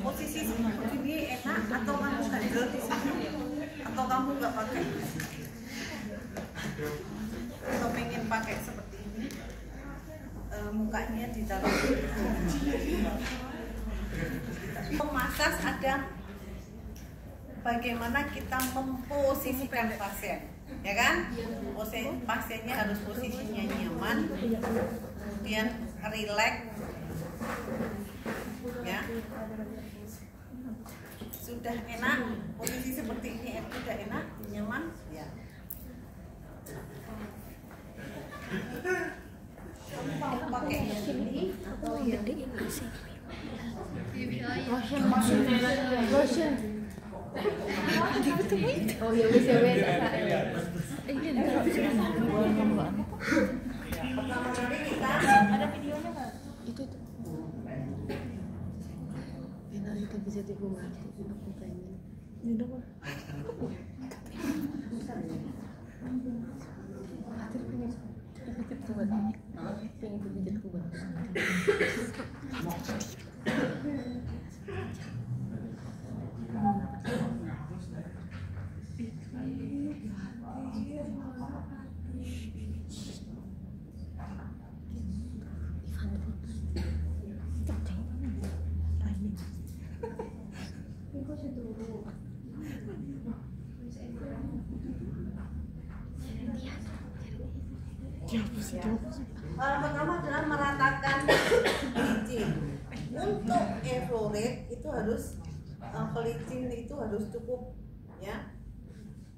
Posisi seperti ini enak atau kamu ganjel di sini? Atau kamu nggak pakai? Atau pengen pakai seperti ini? Mukanya ditaruh. Memasas ada bagaimana kita memposisikan pasien, ya kan? Pasiennya harus posisinya nyaman, kemudian rileks, ya. Sudah enak, posisi seperti ini sudah enak, nyaman, ya. Kamu mau pakai ini atau yang ini sih? Lotion. Oh ya wes ya wes. Ini Pertama kali kita ada videonya nggak? Itu. Enak kita bisa dibuat. Aku pengen. Ini dong. Pengen kuat. Pertama adalah meratakan pelicin. Untuk efloret itu harus pelicin itu harus cukup, ya.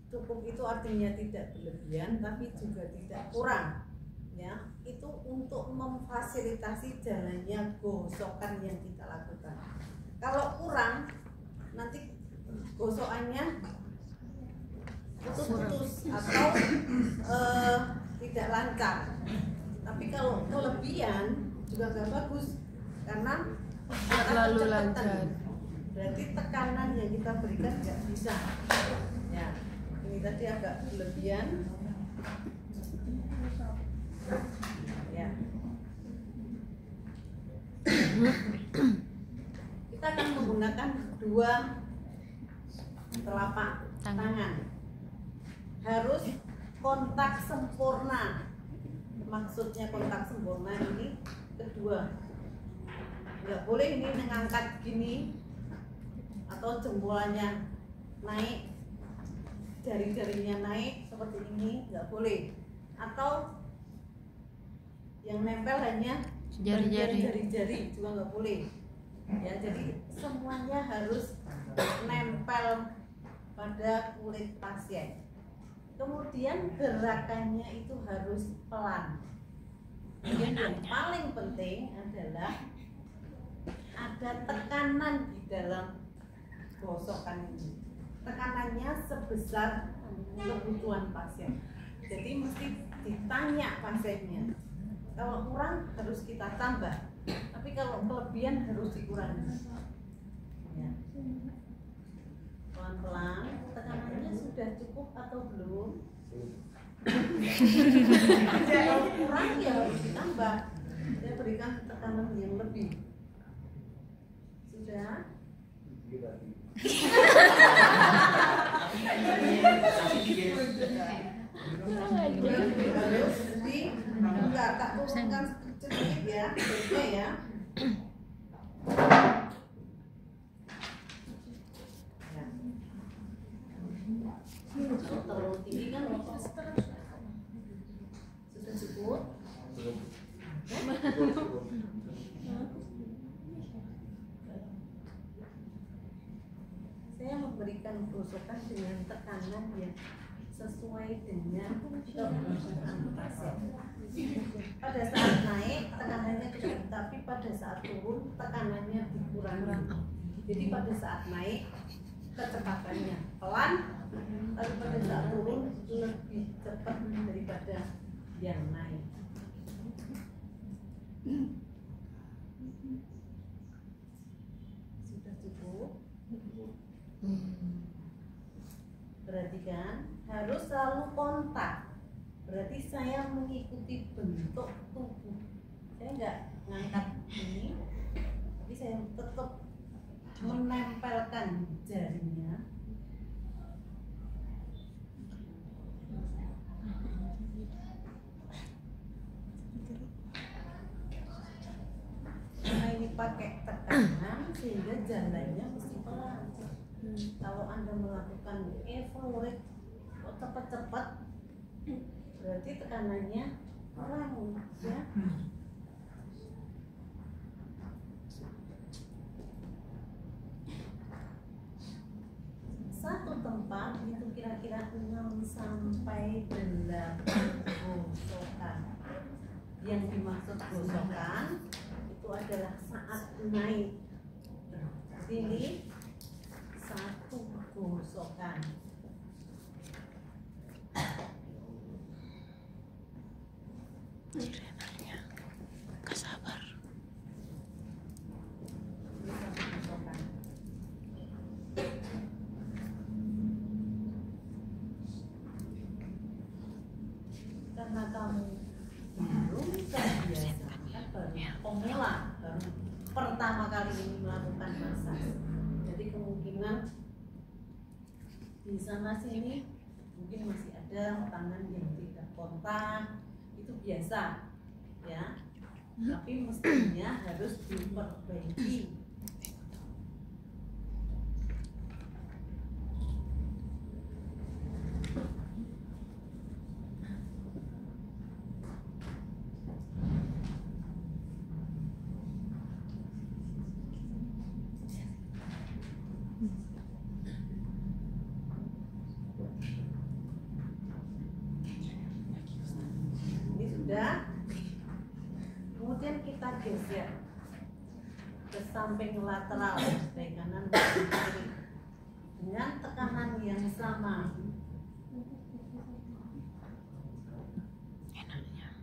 Cukup itu artinya tidak berlebihan tapi juga tidak kurang, ya. Itu untuk memfasilitasi jalannya gosokan yang kita lakukan. Kalau kurang nanti gosokannya putus-putus atau tidak lancar. Tapi kalau kelebihan juga nggak bagus karena terlalu lancar. Berarti tekanan yang kita berikan nggak bisa. Ya, ini tadi agak berlebihan. Ya. Kita akan menggunakan dua telapak tangan. Harus kontak sempurna. Maksudnya kontak sempurna ini kedua, nggak boleh ini mengangkat gini atau jempolnya naik, jari-jarinya naik seperti ini, nggak boleh. Atau yang nempel hanya jari-jari juga nggak boleh, ya. Jadi semuanya harus nempel pada kulit pasien. Kemudian gerakannya itu harus pelan. Yang paling penting adalah ada tekanan di dalam gosokan ini. Tekanannya sebesar kebutuhan pasien. Jadi mesti ditanya pasiennya. Kalau kurang harus kita tambah, tapi kalau kelebihan harus dikurangi. Ya. Pelan-pelan, tekanannya sudah cukup atau belum? Kalau kurang ya harus ditambah. Saya berikan tekanan yang lebih. Sudah? Jadi enggak, tak turunkan sedikit ya, baiknya ya. Terlalu tinggi kan sudah cukup. Saya memberikan gosokan dengan tekanan yang sesuai dengan kebutuhan pasien. Pada saat naik tekanannya cukup, tapi pada saat turun tekanannya dikurangi. Jadi pada saat naik kecepatannya pelan, tapi pada saat turun lebih cepat daripada yang naik. Sudah cukup? Perhatikan, harus selalu kontak. Berarti saya mengikuti bentuk tubuh. Saya nggak ngangkat ini, saya tetap menempelkan jarinya. Nah, ini pakai tekanan sehingga jalannya mesti pelan. Kalau Anda melakukan evolusi cepat-cepat, berarti tekanannya kurang, ya. Satu tempat itu kira-kira 6 sampai 8 gosokan. Yang dimaksud gosokan itu adalah saat naik. Pilih satu gosokan. Trenanya gak sabar. Karena kamu belum terbiasa, pemula baru pertama kali ini melakukan massage, jadi kemungkinan di sana sini mungkin masih ada tangan yang tidak kontak, itu biasa ya, tapi mestinya harus diperbaiki. Sudah, kemudian kita geser ke samping lateral baik kanan maupun kiri dengan tekanan yang sama. Enaknya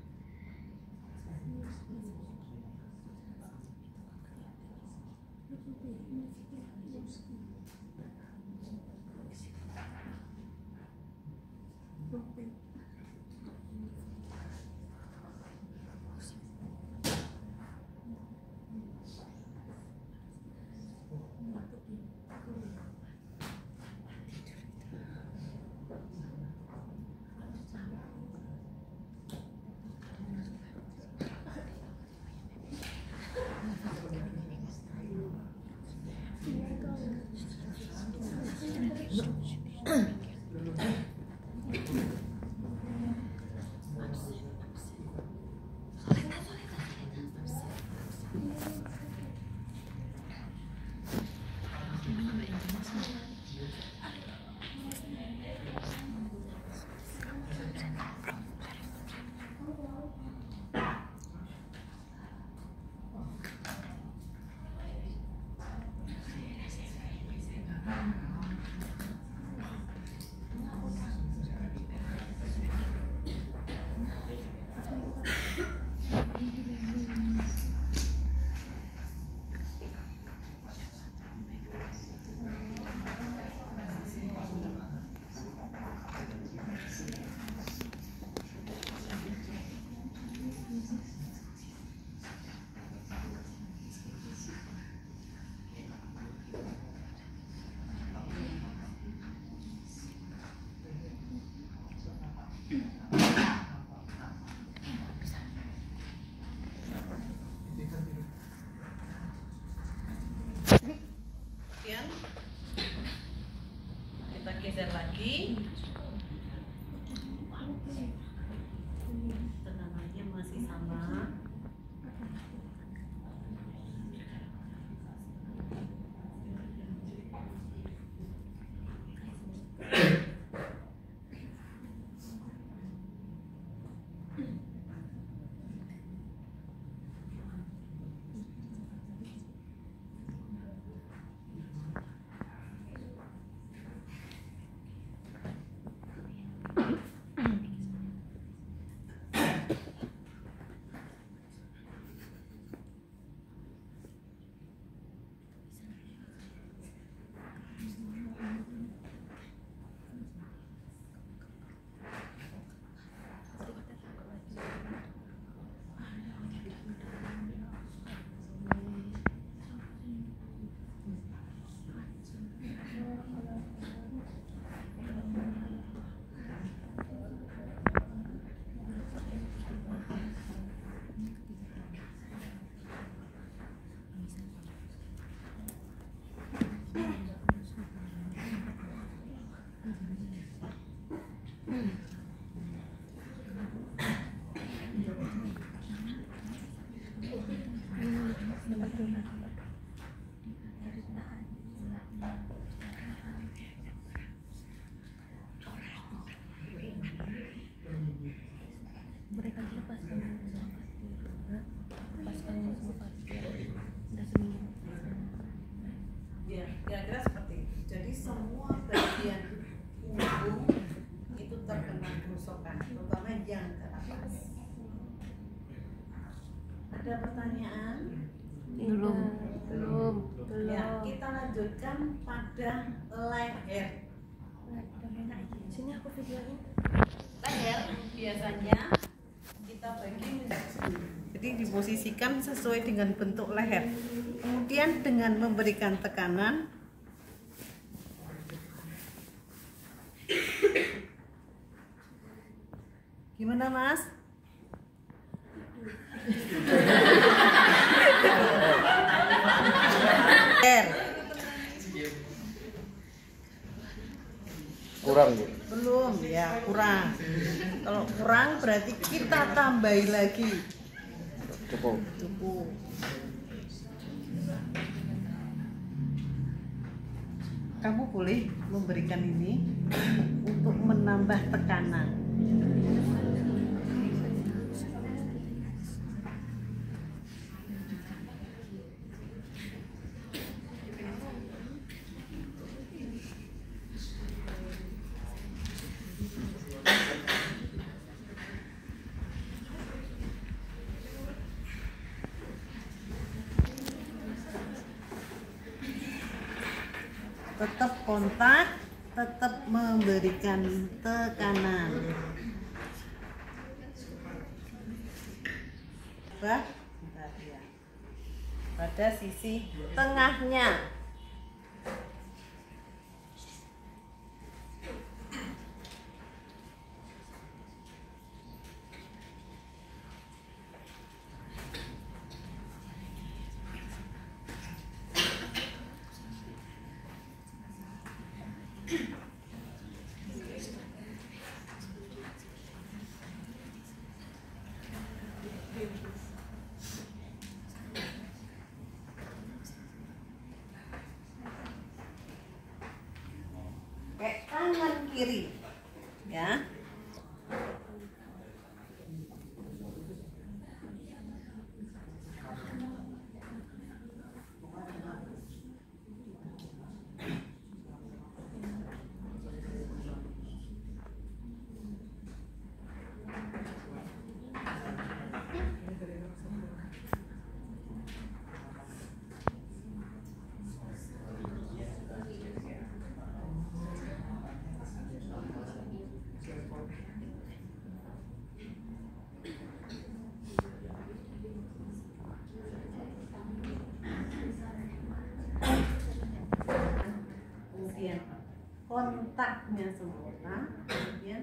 tekanan? Belum. Ya, kita lanjutkan pada leher. Sini aku videoin. Leher biasanya kita bagi menjadi, jadi diposisikan sesuai dengan bentuk leher. Kemudian dengan memberikan tekanan, gimana Mas? Kurang Bu. Belum ya, kurang. Kalau kurang berarti kita tambahi lagi. Cukup. Cukup. Kamu boleh memberikan ini untuk menambah tekanan. Tetap kontak, tetap memberikan tekanan. Pada sisi tengahnya. Pakai tangan kiri, ya. Kemudian kontaknya sempurna. Kemudian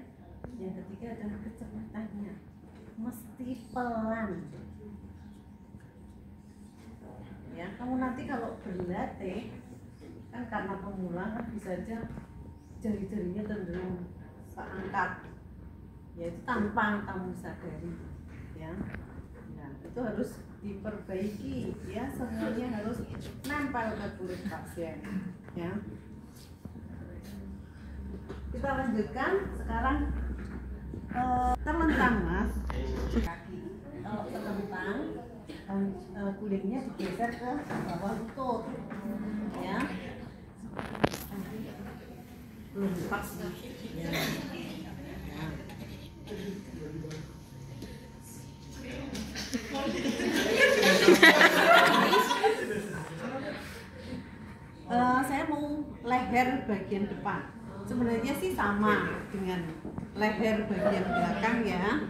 yang ketiga adalah kecepatannya, mesti pelan. Ya, kamu nanti kalau berlatih kan karena pemula kan bisa aja jari-jarinya cenderung keangkat, ya itu tanpa kamu sadari, ya. Nah, itu harus diperbaiki, ya, semuanya harus nempel ke kulit pasien, ya. Kita lanjutkan sekarang telentang Mas, kaki. Kalau telentang kulitnya digeser ke bawah lutut, ya. Belum pas, ya. Saya mau leher bagian depan. Sebenarnya sih sama dengan leher bagian belakang, ya.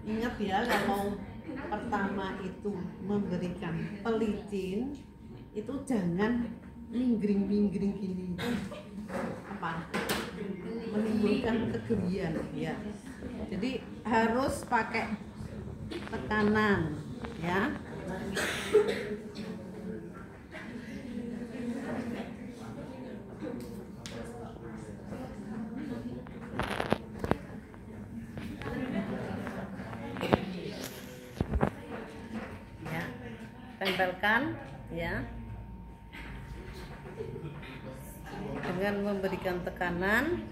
Ingat ya, kalau pertama itu memberikan pelicin, itu jangan minggring-minggring gini. Apa? Menimbulkan kegerian, ya. Jadi harus pakai tekanan, ya. Tempelkan, ya, dengan memberikan tekanan.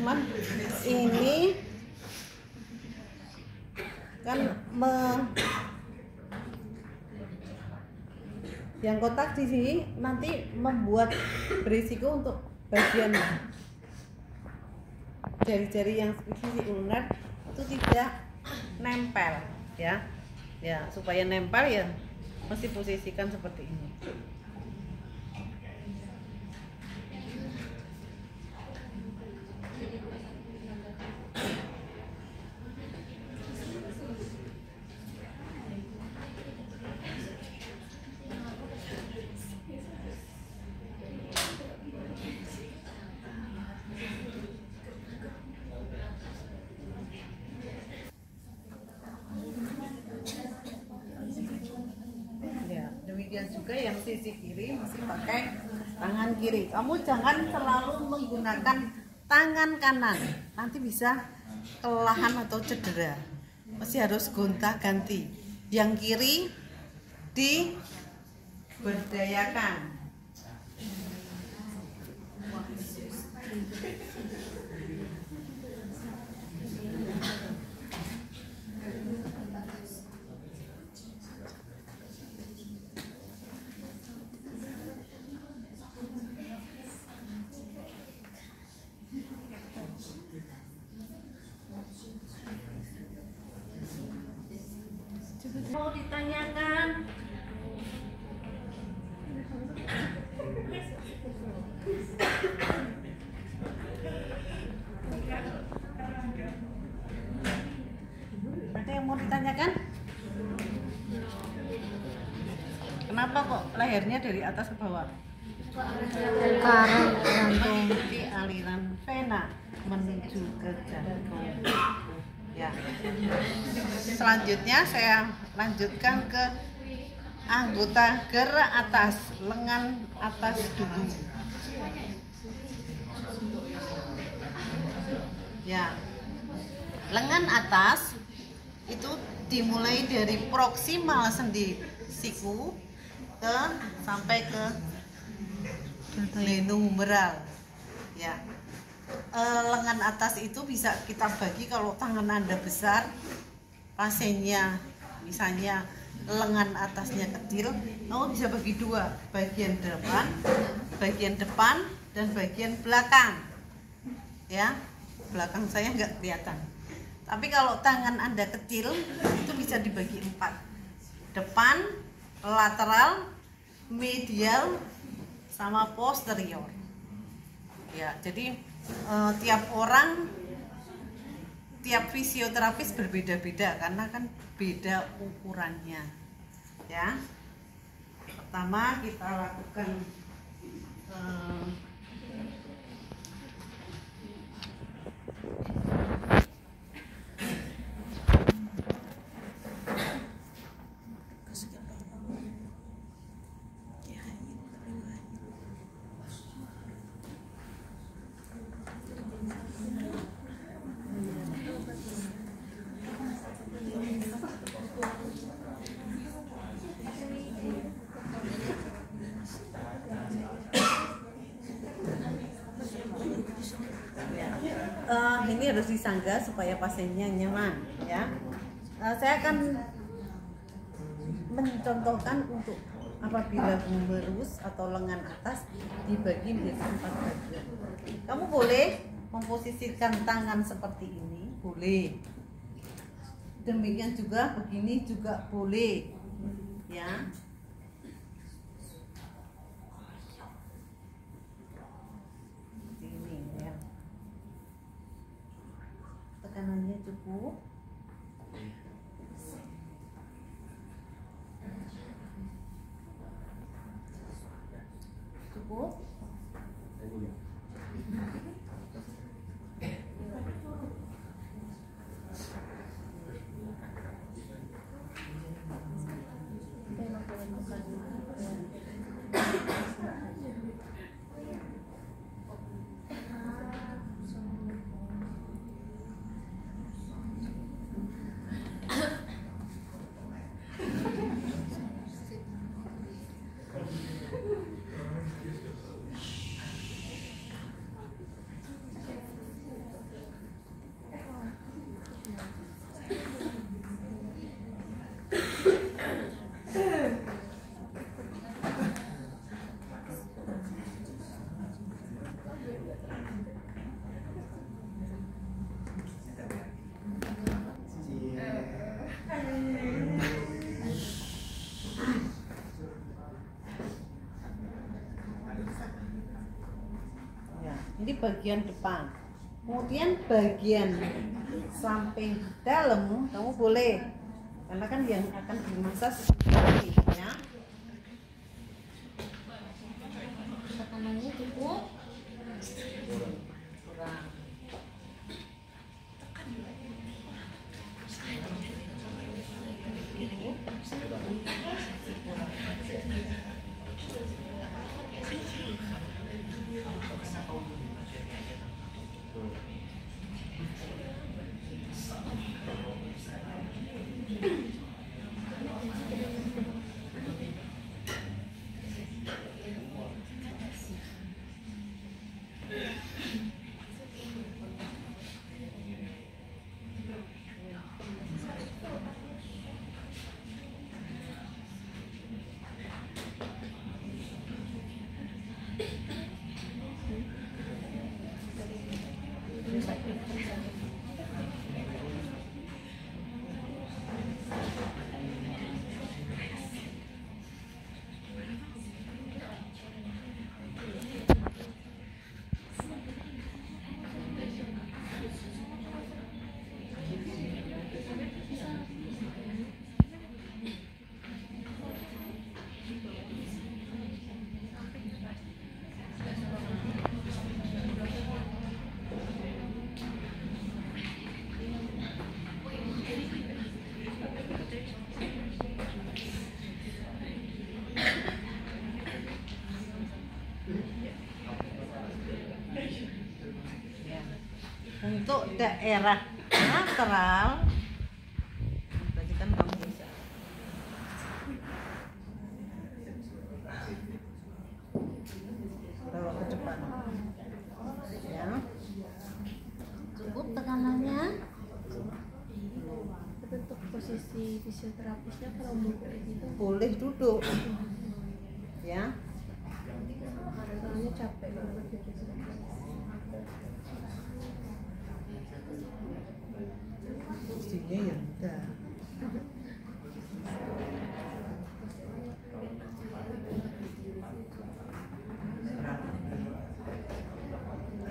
cuman ini kan yang kotak di sini nanti membuat berisiko untuk bagian jari-jari yang sisi ulnar itu tidak nempel ya. Ya, supaya nempel ya mesti posisikan seperti ini. Demikian juga yang sisi kiri mesti pakai tangan kiri. Kamu jangan selalu menggunakan tangan kanan, nanti bisa kelelahan atau cedera. Mesti harus gonta-ganti. Yang kiri diberdayakan. Mau ditanyakan? Ada yang mau ditanyakan? Kenapa kok lehernya dari atas ke bawah? Karena jantung. Mengikuti aliran vena menuju ke jantung. Ya. Selanjutnya saya lanjutkan ke anggota gerak atas, lengan atas dulu. Ya. Lengan atas itu dimulai dari proksimal sendi siku sampai ke glenohumeral. Ya. Lengan atas itu bisa kita bagi kalau tangan Anda besar, pasiennya misalnya lengan atasnya kecil, kamu bisa bagi dua, bagian depan dan bagian belakang. Ya, belakang saya nggak kelihatan. Tapi kalau tangan Anda kecil itu bisa dibagi 4, depan, lateral, medial, sama posterior. Ya, jadi tiap fisioterapis berbeda-beda karena kan beda ukurannya. Ya, pertama kita lakukan ini harus disanggah supaya pasiennya nyaman. Ya, saya akan mencontohkan untuk apabila humerus atau lengan atas dibagi menjadi 4 bagian. Kamu boleh memposisikan tangan seperti ini, boleh. Demikian juga begini juga boleh. Ya. Tekanannya cukup. Cukup. Ini bagian depan. Kemudian bagian samping dalam kamu boleh, karena kan yang akan dimasas ini ya. Tekanannya cukup. Kurang. Untuk daerah lateral, berarti kan kamu bisa. Bawa ke depan. Ya. Cukup tekanannya. Tapi untuk posisi fisioterapisnya kalau mau kayak gitu Boleh duduk. Ya. soalnya capek banget gitu. Mestinya ya udah.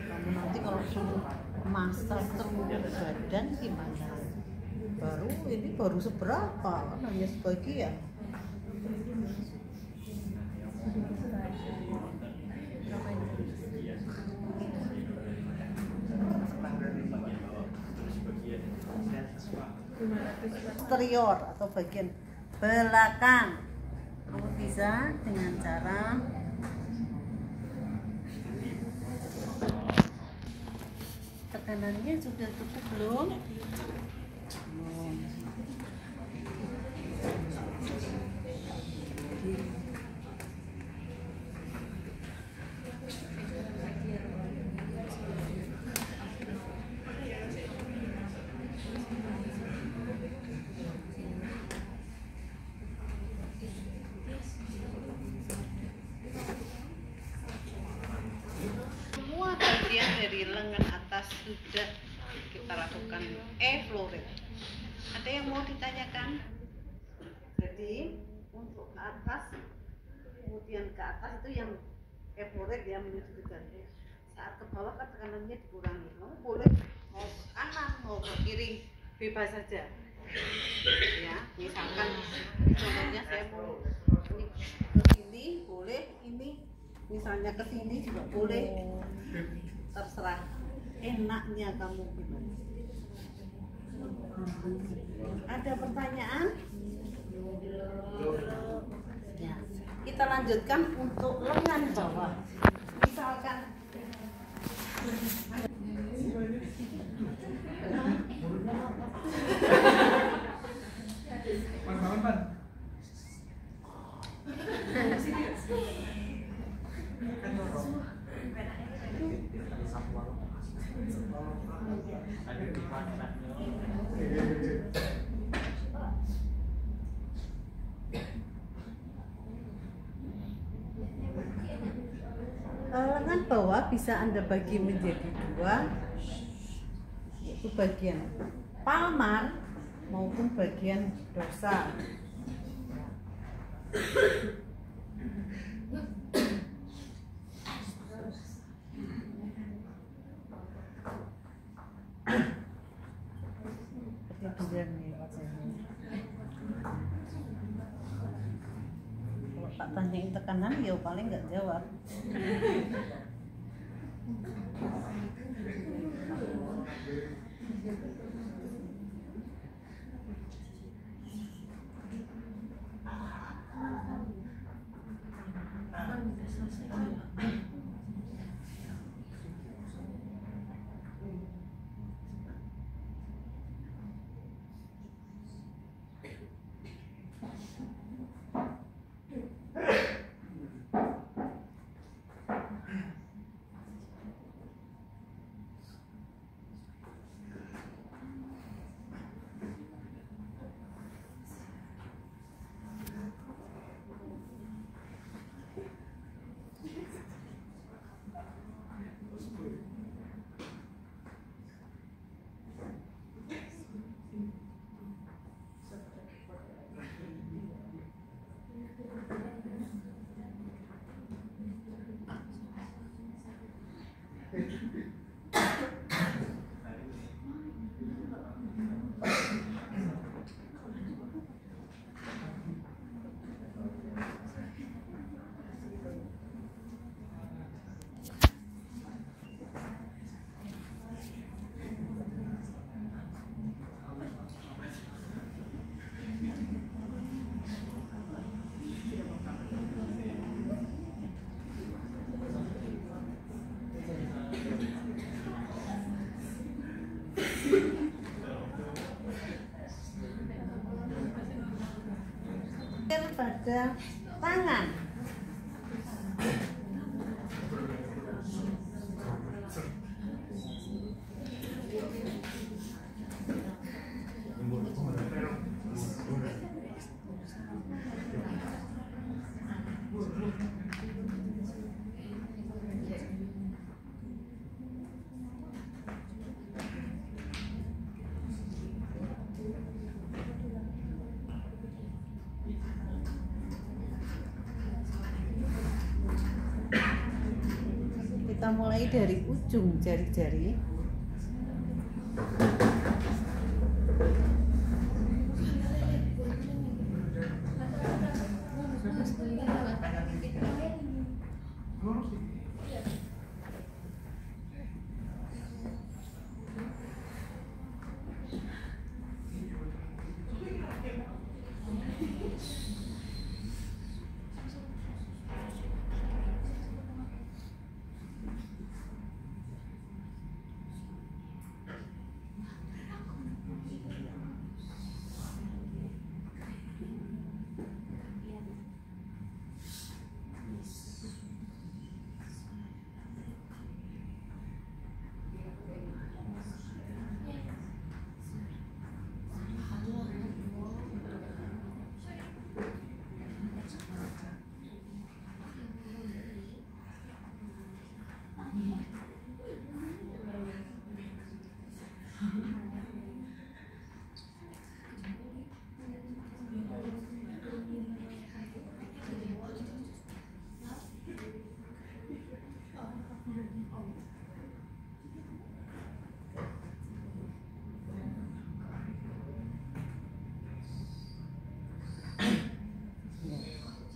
Kamu nanti kalau suruh masak seluruh badan gimana? Ini baru seberapa? Kan hanya sebagian. Eksterior atau bagian belakang, kamu bisa dengan cara tekanannya sudah cukup belum? Semua bagian dari lengan atas sudah kita lakukan e-floret. Ada yang mau ditanyakan? Jadi untuk atas, kemudian ke atas itu yang e-floret ya, menuju ke jantung. Saat ke bawah kan tekanannya dikurangi. Kamu boleh mau ke kanan, mau ke kiri, bebas saja. Ya, misalkan contohnya saya mau ini ke sini, boleh ini. Misalnya ke sini juga boleh. Terserah enaknya kamu gimana. Ada pertanyaan? Ya, kita lanjutkan untuk lengan bawah. Misalkan lengan bawah bisa Anda bagi menjadi dua, yaitu bagian palmar maupun bagian dorsal. tak tanyain tekanan ya paling nggak jawab. Pada tangan. Kita mulai dari ujung jari-jari.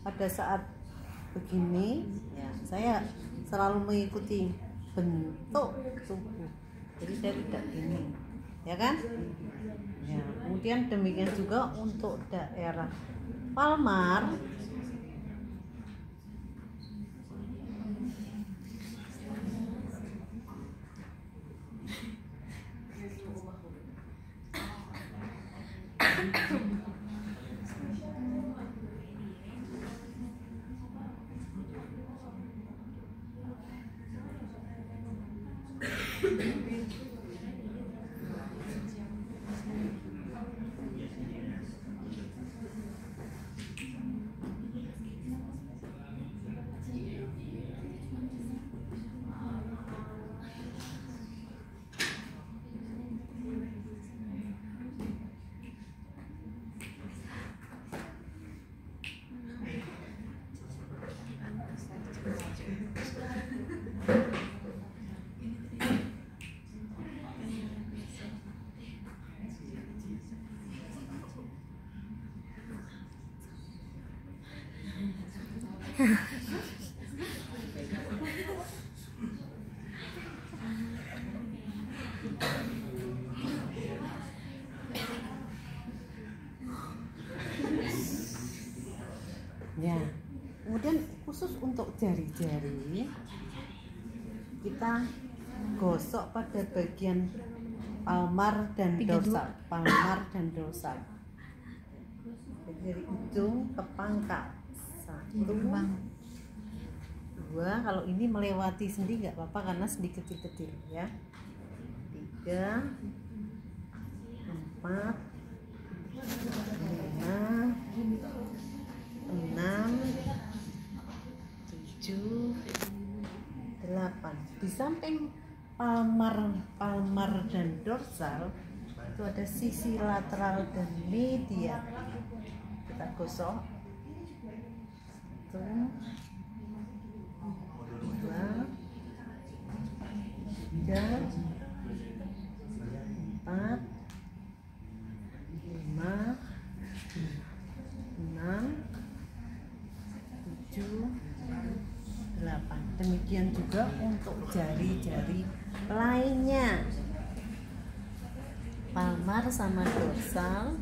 Pada saat begini ya, saya selalu mengikuti bentuk tubuh, jadi saya tidak gini, ya kan ya. Kemudian demikian juga untuk daerah palmar. Ya, kemudian khusus untuk jari-jari kita gosok pada bagian palmar dan dorsal, palmar dan dorsal. Dari ujung ke pangkal. 1, 2. Kalau ini melewati sendi nggak apa-apa karena sendi kecil-kecil ya. 3, 4, 5, 6, 7, 8. Di samping palmar dan dorsal itu ada sisi lateral dan medial. Kita gosok. 1, 2, 3, 4, 5, 6, 7, 8. Demikian juga untuk jari-jari lainnya, palmar sama dorsal.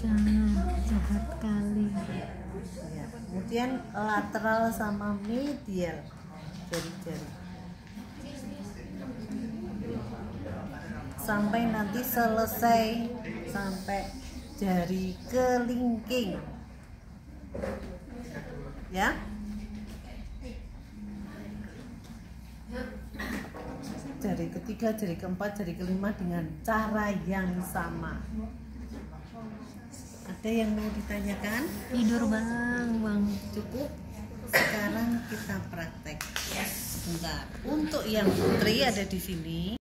Jangan jahat kali. Ya, kemudian lateral sama medial jari-jari sampai nanti selesai sampai jari kelingking ya. Jari ketiga, jari keempat, jari kelima dengan cara yang sama. Ada yang mau ditanyakan? Tidur bang. Cukup. Sekarang kita praktek. Sebentar. Untuk yang putri ada di sini.